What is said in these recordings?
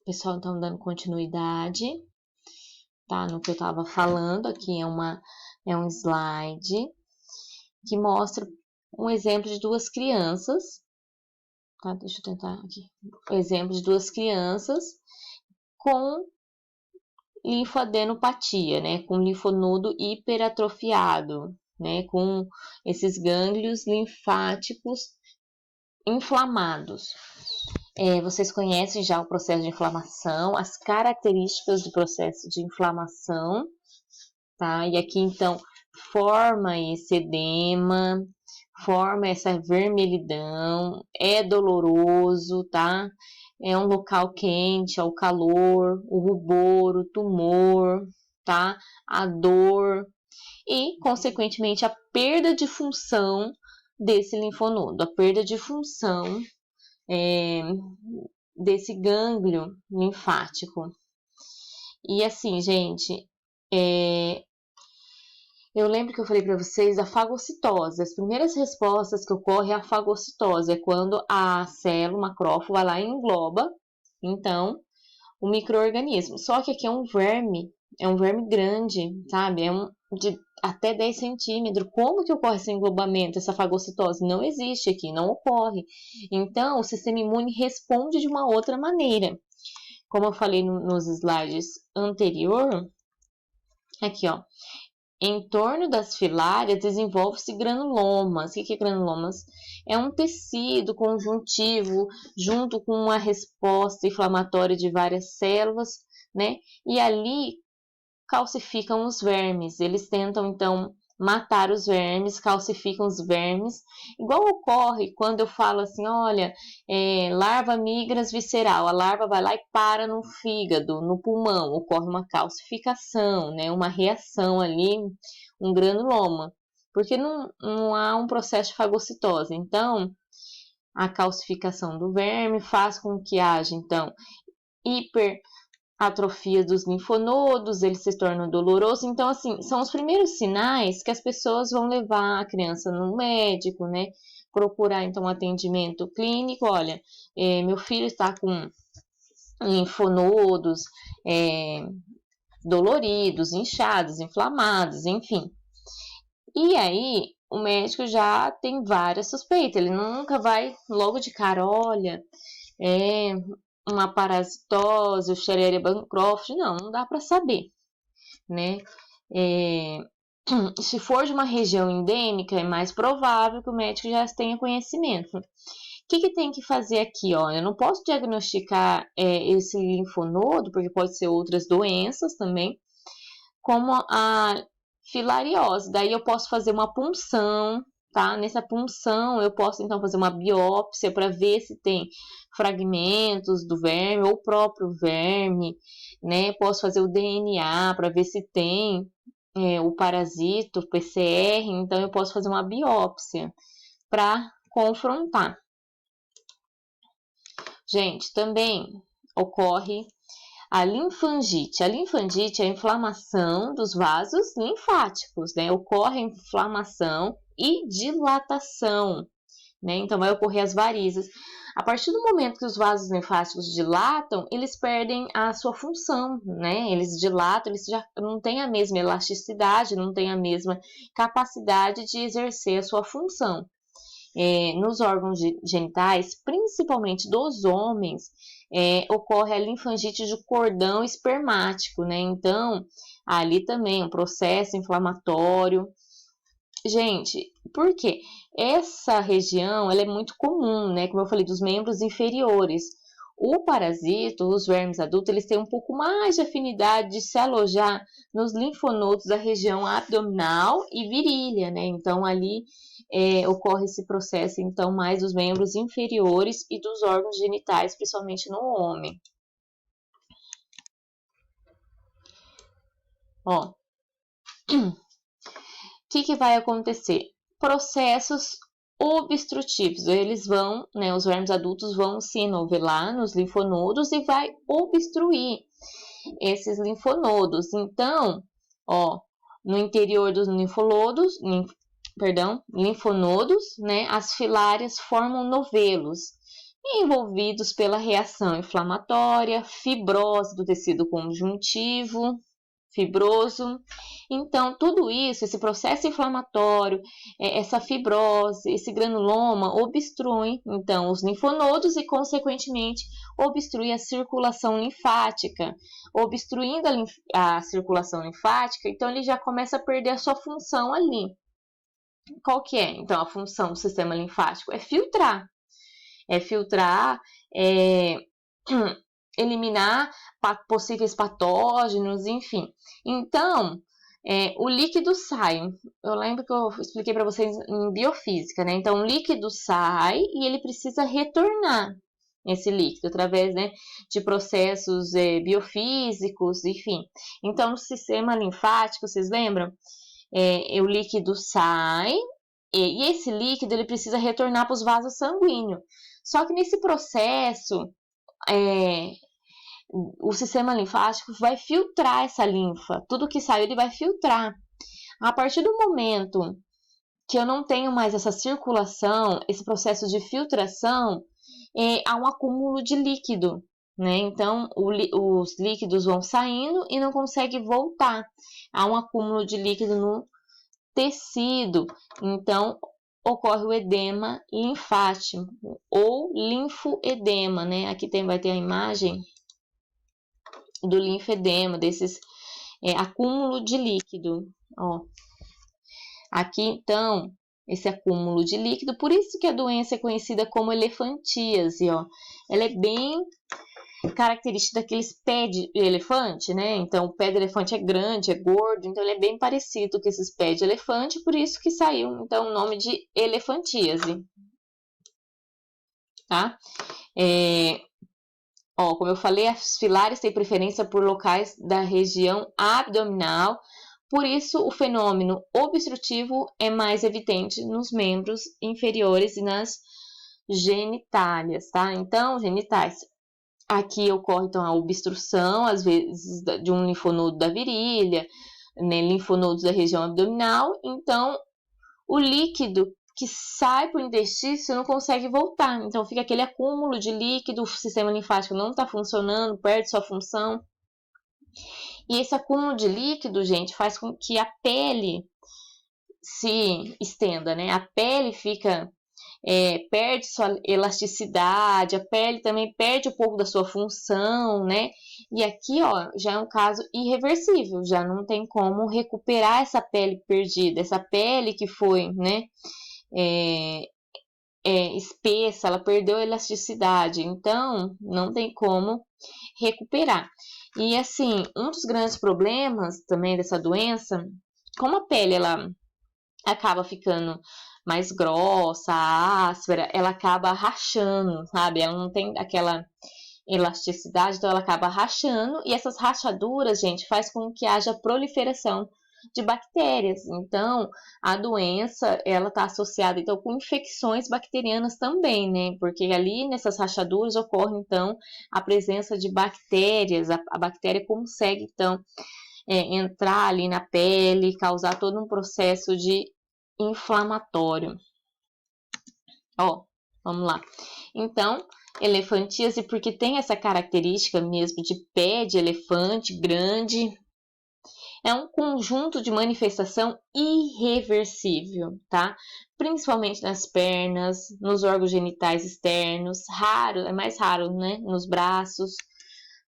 Pessoal, então dando continuidade, tá? No que eu tava falando, aqui é um slide que mostra um exemplo de duas crianças, tá? Deixa eu tentar aqui. O exemplo de duas crianças com linfadenopatia, né? Com linfonodo hiperatrofiado, né? Com esses gânglios linfáticos inflamados. Vocês conhecem já o processo de inflamação, as características do processo de inflamação, tá? E aqui então forma esse edema, forma essa vermelhidão, é doloroso, tá? É um local quente, é o calor, o rubor, o tumor, tá? A dor e, consequentemente, a perda de função desse linfonodo, a perda de função desse gânglio linfático. E assim, gente, eu lembro que eu falei para vocês da fagocitose. As primeiras respostas que ocorrem é a fagocitose, é quando a célula, macrófago, vai lá e engloba, então, o micro-organismo. Só que aqui é um verme grande, sabe? De até 10 centímetros. Como que ocorre esse englobamento, essa fagocitose? Não existe aqui, não ocorre. Então, o sistema imune responde de uma outra maneira. Como eu falei nos slides anterior, aqui, ó. Em torno das filárias desenvolve-se granulomas. O que é granulomas? É um tecido conjuntivo junto com uma resposta inflamatória de várias células, né? E ali calcificam os vermes. Eles tentam, então, matar os vermes, calcificam os vermes. Igual ocorre quando eu falo assim, olha, larva migras visceral. A larva vai lá e para no fígado, no pulmão. Ocorre uma calcificação, né? Uma reação ali, um granuloma. Porque não há um processo de fagocitose. Então, a calcificação do verme faz com que haja, então, atrofia dos linfonodos, eles se tornam dolorosos. Então, assim, são os primeiros sinais que as pessoas vão levar a criança no médico, né? Procurar, então, atendimento clínico. Olha, meu filho está com linfonodos doloridos, inchados, inflamados, enfim. E aí, o médico já tem várias suspeitas. Ele nunca vai logo de cara, olha, uma parasitose, o Escherichia Bancroft, não dá para saber, né? Se for de uma região endêmica, é mais provável que o médico já tenha conhecimento. O que tem que fazer aqui? Ó? Eu não posso diagnosticar esse linfonodo, porque pode ser outras doenças também, como a filariose. Daí eu posso fazer uma punção, tá? Nessa punção eu posso então fazer uma biópsia para ver se tem fragmentos do verme ou o próprio verme, né? Posso fazer o DNA para ver se tem o parasito, o PCR, então eu posso fazer uma biópsia para confrontar. Gente, também ocorre a linfangite. A linfangite é a inflamação dos vasos linfáticos, né? Ocorre a inflamação e dilatação, né? Então vai ocorrer as varizes. A partir do momento que os vasos linfáticos dilatam, eles perdem a sua função, né? Eles dilatam, eles já não têm a mesma elasticidade, não têm a mesma capacidade de exercer a sua função. Nos órgãos genitais, principalmente dos homens, ocorre a linfangite de cordão espermático, né? Então, ali também um processo inflamatório. Gente, por quê? Essa região ela é muito comum, né? Como eu falei, dos membros inferiores. O parasito, os vermes adultos, eles têm um pouco mais de afinidade de se alojar nos linfonodos da região abdominal e virilha, né? Então, ali ocorre esse processo, então, mais dos membros inferiores e dos órgãos genitais, principalmente no homem. Ó, o que vai acontecer? Processos obstrutivos, eles vão, né, os vermes adultos vão se enovelar nos linfonodos e vai obstruir esses linfonodos. Então, ó, no interior dos linfonodos, né, as filárias formam novelos. envolvidos pela reação inflamatória, fibrose do tecido conjuntivo, fibroso. Então, tudo isso, esse processo inflamatório, essa fibrose, esse granuloma, obstruem, então, os linfonodos e, consequentemente, obstrui a circulação linfática. Obstruindo a circulação linfática, então, ele já começa a perder a sua função ali. Qual que é, então, a função do sistema linfático? É filtrar. Eliminar possíveis patógenos, enfim. Então, o líquido sai. Eu lembro que eu expliquei para vocês em biofísica, né? Então, o líquido sai e ele precisa retornar esse líquido através, né, de processos biofísicos, enfim. Então, no sistema linfático, vocês lembram? O líquido sai e esse líquido ele precisa retornar para os vasos sanguíneos. Só que nesse processo, o sistema linfático vai filtrar essa linfa. Tudo que saiu, ele vai filtrar. A partir do momento que eu não tenho mais essa circulação, esse processo de filtração, há um acúmulo de líquido, né? Então, os líquidos vão saindo e não conseguem voltar. Há um acúmulo de líquido no tecido. Então, ocorre o edema linfático ou linfoedema, né? Aqui vai ter a imagem do linfedema, desses acúmulo de líquido, ó. Aqui, então, esse acúmulo de líquido, por isso que a doença é conhecida como elefantíase, ó. Ela é bem característica daqueles pés de elefante, né? Então, o pé de elefante é grande, é gordo, então ele é bem parecido com esses pés de elefante, por isso que saiu, então, o nome de elefantíase, tá? Como eu falei, as filares têm preferência por locais da região abdominal, por isso o fenômeno obstrutivo é mais evidente nos membros inferiores e nas genitálias, tá? Então, genitais. Aqui ocorre, então, a obstrução, às vezes, de um linfonodo da virilha, né, linfonodos da região abdominal. Então, o líquido que sai para o intestino não consegue voltar. Então, fica aquele acúmulo de líquido, o sistema linfático não está funcionando, perde sua função. E esse acúmulo de líquido, gente, faz com que a pele se estenda, né? A pele perde sua elasticidade, a pele também perde um pouco da sua função, né? E aqui, ó, já é um caso irreversível, já não tem como recuperar essa pele perdida, essa pele que foi, né, espessa, ela perdeu a elasticidade, então não tem como recuperar. E assim, um dos grandes problemas também dessa doença, como a pele ela acaba ficando mais grossa, áspera, ela acaba rachando, sabe? Ela não tem aquela elasticidade, então ela acaba rachando, e essas rachaduras, gente, faz com que haja proliferação de bactérias. Então, a doença, ela está associada, então, com infecções bacterianas também, né? Porque ali nessas rachaduras ocorre, então, a presença de bactérias, a bactéria consegue, então, entrar ali na pele, causar todo um processo de inflamatório. Vamos lá. Então, elefantíase, porque tem essa característica mesmo de pé de elefante grande, é um conjunto de manifestação irreversível, tá? Principalmente nas pernas, nos órgãos genitais externos, é mais raro, né? Nos braços,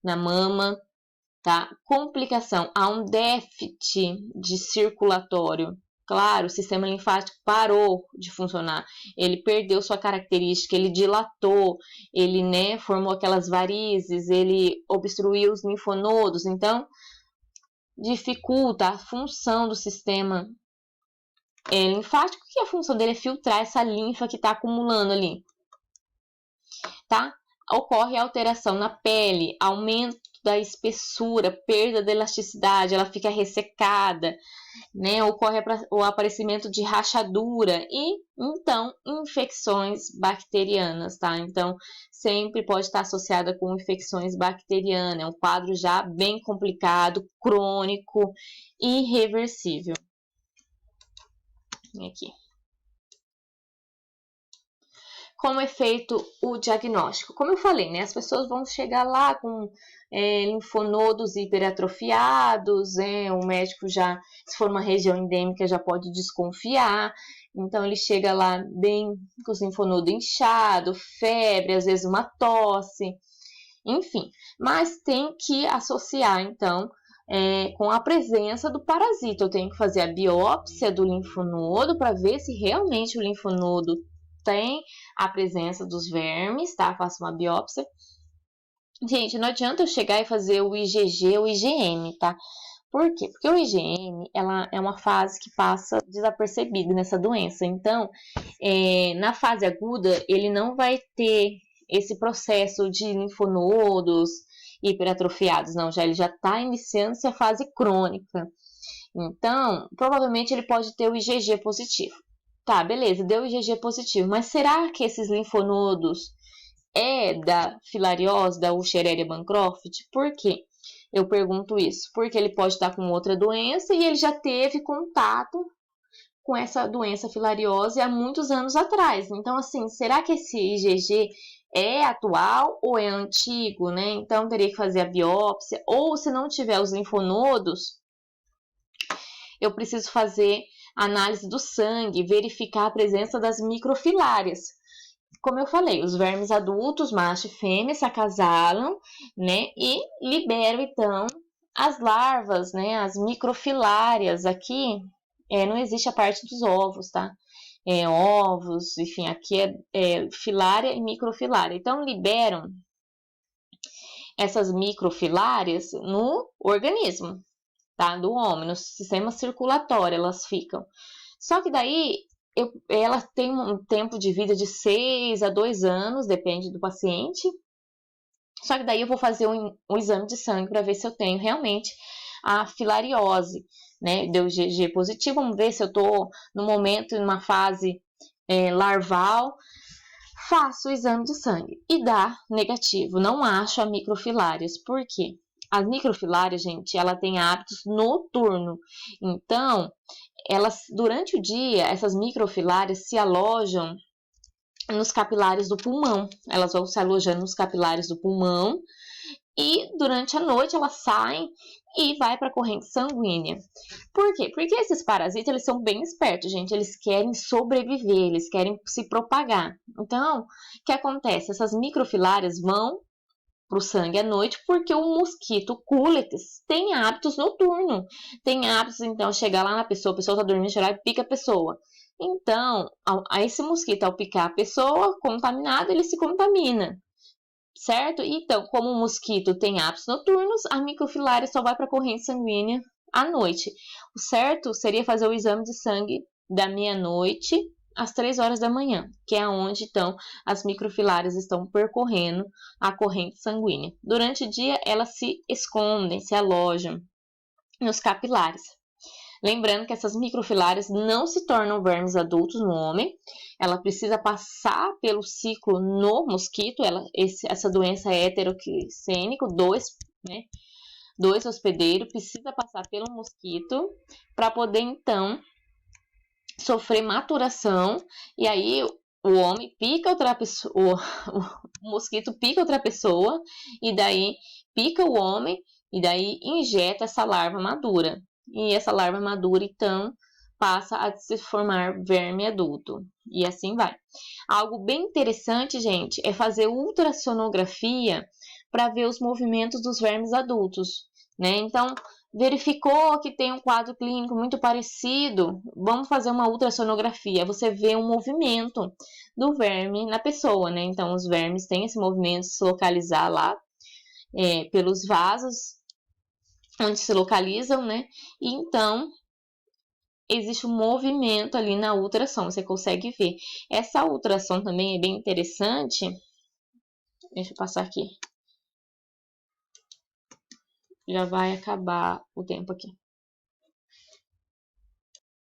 na mama, tá? Complicação, há um déficit de circulatório. Claro, o sistema linfático parou de funcionar, ele perdeu sua característica, ele dilatou, ele, né, formou aquelas varizes, ele obstruiu os linfonodos, então dificulta a função do sistema linfático, que a função dele é filtrar essa linfa que está acumulando ali, tá? Ocorre alteração na pele, aumento da espessura, perda da elasticidade, ela fica ressecada, né? Ocorre o aparecimento de rachadura e, então, infecções bacterianas, tá? Então, sempre pode estar associada com infecções bacterianas, é um quadro já bem complicado, crônico, irreversível. Aqui. como é feito o diagnóstico? Como eu falei, né? As pessoas vão chegar lá com linfonodos hiperatrofiados, o médico já, se for uma região endêmica, já pode desconfiar. Então, ele chega lá bem com os linfonodos inchados, febre, às vezes uma tosse, enfim. Mas tem que associar, então, com a presença do parasita. Eu tenho que fazer a biópsia do linfonodo para ver se realmente o linfonodo tem a presença dos vermes, tá? Faço uma biópsia. Gente, não adianta eu chegar e fazer o IgG ou IgM, tá? Por quê? Porque o IgM, ela é uma fase que passa desapercebida nessa doença. Então, na fase aguda, ele não vai ter esse processo de linfonodos hiperatrofiados, não. Ele já está iniciando-se a fase crônica. Então, provavelmente ele pode ter o IgG positivo. Tá, beleza, deu o IgG positivo, mas será que esses linfonodos da filariose, da Wuchereria bancroft? Por quê? Eu pergunto isso. Porque ele pode estar com outra doença e ele já teve contato com essa doença filariose há muitos anos atrás. Então, assim, será que esse IgG é atual ou é antigo, né? Então, teria que fazer a biópsia. Ou, se não tiver os linfonodos, eu preciso fazer análise do sangue, verificar a presença das microfilárias. Como eu falei, os vermes adultos, macho e fêmea, se acasalam, né? E liberam, então, as larvas, né? As microfilárias. Aqui não existe a parte dos ovos, tá? Ovos, enfim, aqui é filária e microfilária. Então, liberam essas microfilárias no organismo, tá? Do homem, no sistema circulatório elas ficam. Só que daí ela tem um tempo de vida de 6 a 2 anos, depende do paciente. Só que daí eu vou fazer um exame de sangue para ver se eu tenho realmente a filariose, né? Deu IgG positivo, vamos ver se eu tô no momento, numa fase larval. Faço o exame de sangue e dá negativo, não acho a microfilárias. Por quê? As microfilárias, gente, ela tem hábitos noturnos. Então, elas, durante o dia, essas microfilárias se alojam nos capilares do pulmão. Elas vão se alojando nos capilares do pulmão e durante a noite elas saem e vai para a corrente sanguínea. Por quê? Porque esses parasitas, eles são bem espertos, gente. Eles querem sobreviver, eles querem se propagar. Então, o que acontece? Essas microfilárias vão para o sangue à noite, porque o mosquito culex tem hábitos noturnos. Tem hábitos, então, chegar lá na pessoa, a pessoa está dormindo, chegar e pica a pessoa. Então, esse mosquito, ao picar a pessoa contaminada, ele se contamina. Certo? Então, como o mosquito tem hábitos noturnos, a microfilária só vai para a corrente sanguínea à noite. O certo seria fazer o exame de sangue da meia-noite às 3 horas da manhã, que é onde, então, as microfilárias estão percorrendo a corrente sanguínea. Durante o dia, elas se escondem, se alojam nos capilares. Lembrando que essas microfilárias não se tornam vermes adultos no homem. Ela precisa passar pelo ciclo no mosquito. Essa doença é heteroclínico, dois hospedeiros, precisa passar pelo mosquito para poder, então, sofrer maturação. E aí o homem pica outra pessoa, o mosquito pica outra pessoa, e daí pica o homem, e daí injeta essa larva madura. E essa larva madura, então, passa a se formar verme adulto. E assim vai. Algo bem interessante, gente, é fazer ultrassonografia para ver os movimentos dos vermes adultos, né? Então, verificou que tem um quadro clínico muito parecido, vamos fazer uma ultrassonografia. Você vê um movimento do verme na pessoa, né? Então, os vermes têm esse movimento de se localizar lá pelos vasos onde se localizam, né? E então, existe um movimento ali na ultrassom, você consegue ver. Essa ultrassom também é bem interessante. Deixa eu passar aqui. Já vai acabar o tempo aqui.